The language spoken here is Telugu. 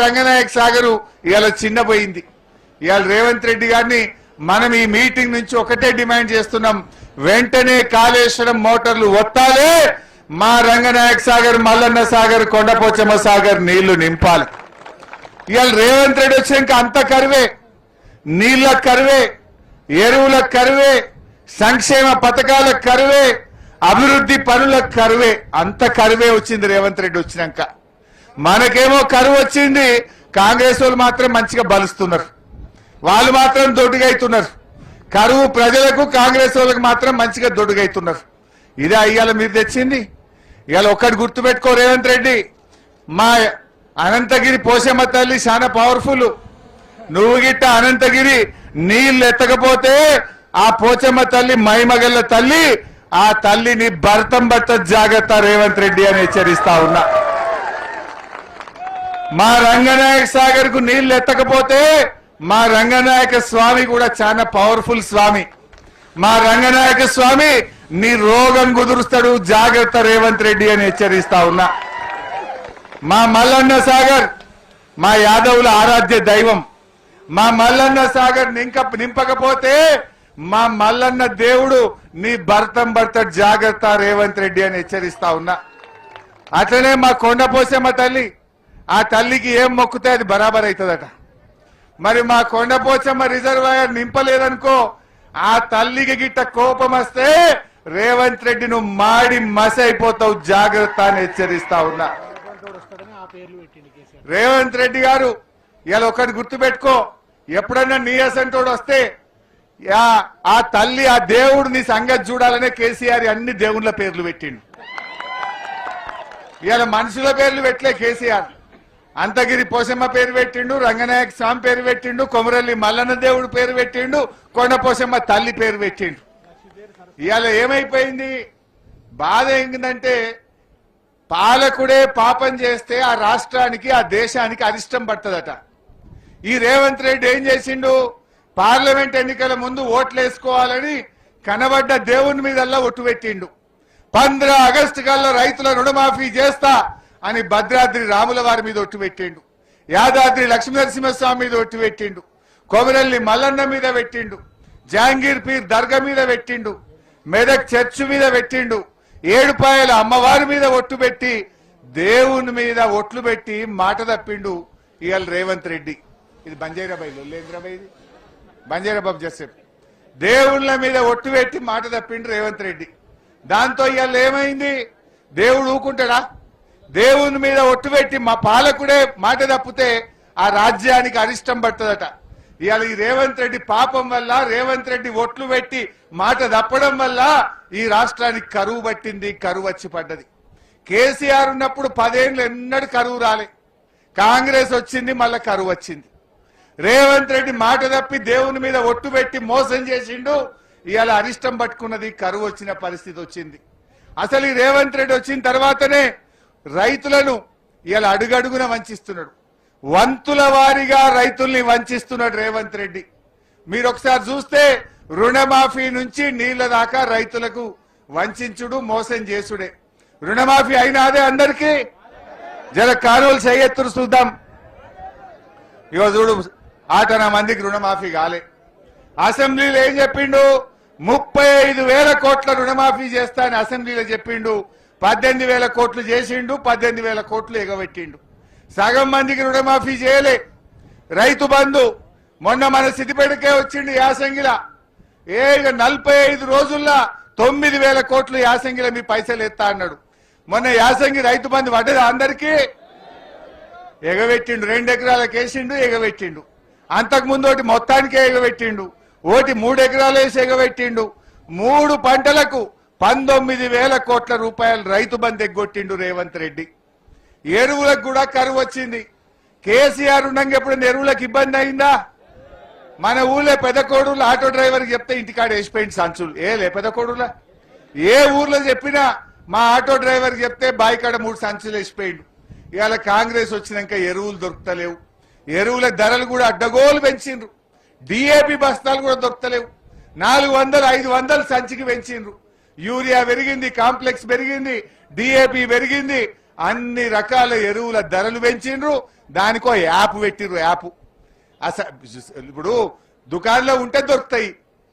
రంగనాయక సాగరు ఇవాళ చిన్నపోయింది. ఇవాళ రేవంత్ రెడ్డి గారిని మనం ఈ మీటింగ్ నుంచి ఒకటే డిమాండ్ చేస్తున్నాం, వెంటనే కాళేశ్వరం మోటార్లు ఒత్తాలే, మా రంగనాయక సాగర్, మల్లన్న సాగర్, కొండపోచమ్మ సాగర్ నీళ్లు నింపాలి. ఇవాళ రేవంత్ రెడ్డి వచ్చాక అంత కరువే, నీళ్ల కరువే, ఎరువుల కరువే, సంక్షేమ పథకాల కరువే, అభివృద్ధి పనుల కరువే, అంత కరువే వచ్చింది రేవంత్ రెడ్డి వచ్చినాక. మనకేమో కరువు వచ్చింది, కాంగ్రెస్ వాళ్ళు మాత్రం మంచిగా బలుస్తున్నారు, వాళ్ళు మాత్రం దొడ్డుగైతున్నారు. కరువు ప్రజలకు, కాంగ్రెస్ వాళ్ళకి మాత్రం మంచిగా దొడ్డుగైతున్నారు. ఇదే ఇవాళ మీరు తెచ్చింది. ఇవాళ ఒక్కటి గుర్తుపెట్టుకో రేవంత్ రెడ్డి, మా అనంతగిరి పోషమ్మ తల్లి చాలా పవర్ఫుల్. నువ్వు గిట్ట అనంతగిరి నీళ్ళు ఎత్తకపోతే ఆ పోచమ్మ తల్లి మైమగల్ల తల్లి, ఆ తల్లిని భర్తం భర్త జాగ్రత్త రేవంత్ రెడ్డి అని హెచ్చరిస్తా ఉన్నా. మా రంగనాయక సాగర్ కు నీళ్లు ఎత్తకపోతే మా రంగనాయక స్వామి కూడా చాలా పవర్ఫుల్ స్వామి. మా రంగనాయక స్వామి నీ రోగం కుదురుస్తాడు, జాగ్రత్త రేవంత్ రెడ్డి అని హెచ్చరిస్తా ఉన్నా. మా మల్లన్న సాగర్ మా యాదవుల ఆరాధ్య దైవం. మా మల్లన్న సాగర్ నింపకపోతే మా మల్లన్న దేవుడు నీ భర్తం భర్త జాగ్రత్త రేవంత్ రెడ్డి అని హెచ్చరిస్తా ఉన్నా. అట్లనే మా కొండపోసమ్మ తల్లి, ఆ తల్లికి ఏం మొక్కుతే అది బరాబర్ అవుతుందట. మరి మా కొండపోచమ్మ రిజర్వాయర్ నింపలేదనుకో, ఆ తల్లికి గిట్ట కోపం వస్తే రేవంత్ రెడ్డి నువ్వు మాడి మసి అయిపోతావు, జాగ్రత్త అని హెచ్చరిస్తా ఉన్నా. రేవంత్ రెడ్డి గారు ఇలా ఒకటి గుర్తుపెట్టుకో, ఎప్పుడన్నా నీ అసంటోడు వస్తే ఆ తల్లి, ఆ దేవుడు నీ సంగతి చూడాలనే కేసీఆర్ అన్ని దేవుళ్ళ పేర్లు పెట్టిండు. ఇలా మనుషుల పేర్లు పెట్టలే కేసీఆర్. అంతగిరి పోషమ్మ పేరు పెట్టిండు, రంగనాయక స్వామి పేరు పెట్టిండు, కొమరల్లి మల్లన్న దేవుడు పేరు పెట్టిండు, కొండ పోషమ్మ తల్లి పేరు పెట్టిండు. ఇవాళ ఏమైపోయింది, బాధ ఏంటంటే పాలకుడే పాపం చేస్తే ఆ రాష్ట్రానికి, ఆ దేశానికి అరిష్టం పడుతుందట. ఈ రేవంత్ రెడ్డి ఏం చేసిండు, పార్లమెంట్ ఎన్నికల ముందు ఓట్లు వేసుకోవాలని కనబడ్డ దేవుని మీదల్లా ఒట్టు పెట్టిండు. 15 ఆగస్టు కల్లా రైతుల రుణమాఫీ చేస్తా అని భద్రాద్రి రాముల వారి మీద ఒట్టు పెట్టిండు, యాదాద్రి లక్ష్మీనరసింహస్వామి మీద ఒట్టు పెట్టిండు, కొమరల్లి మల్లన్న మీద పెట్టిండు, జహాంగీర్ పీర్ దర్గా మీద పెట్టిండు, మెదక్ చర్చ్ మీద పెట్టిండు, ఏడుపాయల అమ్మవారి మీద ఒట్టు పెట్టి దేవుని మీద ఒట్లు పెట్టి మాట తప్పిండు ఇవాళ రేవంత్ రెడ్డి. ఇది బంజారాబాయి లొల్లేంద్రబాయి, ఇది బంజారాబాబు జసేపు దేవుళ్ళ మీద ఒట్టు పెట్టి మాట తప్పిండు రేవంత్ రెడ్డి. దాంతో ఇవాళ ఏమైంది, దేవుడు ఊకుంటాడా? దేవుని మీద ఒట్టు పెట్టి మా పాలకుడే మాట తప్పితే ఆ రాజ్యానికి అరిష్టం పడుతుందట. ఇవాళ ఈ రేవంత్ రెడ్డి పాపం వల్ల, రేవంత్ రెడ్డి ఒట్లు పెట్టి మాట తప్పడం వల్ల ఈ రాష్ట్రానికి కరువు పట్టింది, కరువు వచ్చి పడ్డది. కేసీఆర్ ఉన్నప్పుడు 10 ఏళ్ళు ఎన్నడూ కరువు రాలే, కాంగ్రెస్ వచ్చింది, మళ్ళా కరువు వచ్చింది. రేవంత్ రెడ్డి మాట తప్పి దేవుని మీద ఒట్టు పెట్టి మోసం చేసిండు, ఇవాళ అరిష్టం పట్టుకున్నది, కరువు వచ్చిన పరిస్థితి వచ్చింది. అసలు ఈ రేవంత్ రెడ్డి వచ్చిన తర్వాతనే రైతులను ఇవాళ అడుగడుగున వంచిస్తున్నాడు, వంతుల వారిగా రైతుల్ని వంచిస్తున్నాడు రేవంత్ రెడ్డి. మీరు ఒకసారి చూస్తే రుణమాఫీ నుంచి నీళ్ల దాకా రైతులకు వంచుడు, మోసం చేసుడే. రుణమాఫీ అయినాదే అందరికీ, జర కానువలు చేయెత్తురు చూద్దాం. ఇగో చూడు, 8 మందికి రుణమాఫీ కాలే. అసెంబ్లీలో ఏం చెప్పిండు, 35,000 కోట్ల రుణమాఫీ చేస్తా అని అసెంబ్లీలో చెప్పిండు. 18,000 కోట్లు చేసిండు, 18,000 కోట్లు ఎగబెట్టిండు. సగం మందికి రుణమాఫీ చేయలే. రైతు బంధు మొన్న మన సిద్దిపేటకే వచ్చిండు యాసంగిల, 45 రోజుల్లో 9,000 కోట్లు యాసంగిల మీ పైసలు ఎత్తా అన్నాడు. మొన్న యాసంగి రైతు బంధు పడ్డది అందరికీ, ఎగబెట్టిండు. 2 ఎకరాలకు వేసిండు, ఎగబెట్టిండు. అంతకుముందు ఒకటి మొత్తానికే ఎగబెట్టిండు, ఒకటి 3 ఎకరాలు వేసి ఎగబెట్టిండు. 3 పంటలకు 19,000 కోట్ల రూపాయలు రైతు బంధు ఎగ్గొట్టిండు రేవంత్ రెడ్డి. ఎరువులకు కూడా కరువు వచ్చింది. కేసీఆర్ ఉండగా ఎప్పుడైనా ఎరువులకు ఇబ్బంది అయిందా? మన ఊళ్ళో పెదకోడులో ఆటో డ్రైవర్కి చెప్తే ఇంటికాడ వేసిపోయింది సంచులు. ఏలే పెదకోడులా, ఏ ఊర్లో చెప్పినా మా ఆటో డ్రైవర్కి చెప్తే బాయికాడ 3 సంచులు వేసిపోయిండు. ఇవాళ కాంగ్రెస్ వచ్చినాక ఎరువులు దొరుకుతలేవు, ఎరువుల ధరలు కూడా అడ్డగోలు పెంచిండ్రు. డిఏపి బస్తాలు కూడా దొరుకుతలేవు, 400, 500 సంచికి పెంచిండ్రు. యూరియా పెరిగింది, కాంప్లెక్స్ పెరిగింది, డిఏపి పెరిగింది, అన్ని రకాల ఎరువుల ధరలు పెంచిండ్రు. దానికో యాప్ పెట్టిర్రు. యాప్ అసలు ఇప్పుడు దుకాణంలో ఉంటే దొరుకుతాయి,